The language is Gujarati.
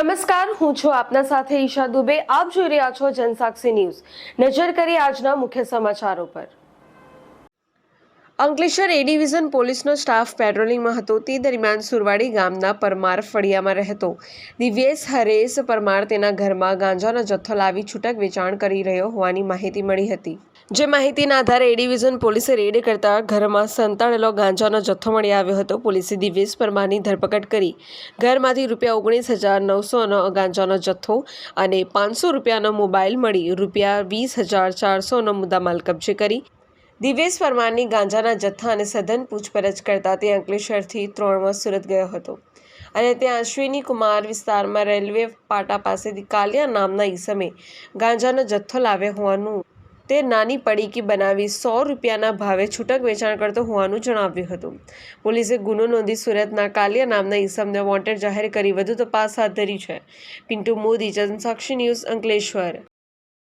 નમસ્કાર, હું છું આપના સાથે ઈશા દુબે. આપ જોઈ રહ્યા છો જનસાક્ષી ન્યૂઝ. નજર કરી આજના મુખ્ય સમાચારો પર. અંકલેશ્વર એ ડિવિઝન પોલીસનો સ્ટાફ પેટ્રોલિંગમાં હતો. તે દરમિયાન સુરવાડી ગામના પરમાર ફળિયામાં રહેતો દિવ્યેશ હરેશ પરમાર તેના ઘરમાં ગાંજાનો જથ્થો લાવી છૂટક વેચાણ કરી રહ્યો હોવાની માહિતી મળી હતી. જે માહિતીના આધારે એ ડિવિઝન પોલીસે રેડ કરતા ઘરમાં સંતાડેલો ગાંજાનો જથ્થો મળી આવ્યો હતો. પોલીસે દિવ્યેશ પરમારની ધરપકડ કરી ઘરમાંથી ₹19,900નો ગાંજાનો જથ્થો અને ₹500નો મોબાઈલ મળી ₹20,400નો મુદ્દામાલ કબજે કરી દિવ્યેશ પરમારની ગાંજાના જથ્થા અને સઘન પૂછપરછ કરતા તે અંકલેશ્વરથી 3 સુરત ગયો હતો અને ત્યાં અશ્વિની કુમાર વિસ્તારમાં રેલવે પાટા પાસેથી કાલિયા નામના ઈસમે ગાંજાનો જથ્થો લાવ્યો હોવાનું તે નાની પડીકી બનાવી ₹100ના ભાવે છૂટક વેચાણ કરતો હોવાનું જણાવ્યું હતું. પોલીસે ગુનો નોંધી સુરતના કાલિયા નામના ઈસમને વોન્ટેડ જાહેર કરી વધુ તપાસ હાથ ધરી છે. પિન્ટુ મોદી, જનસાક્ષી ન્યૂઝ, અંકલેશ્વર.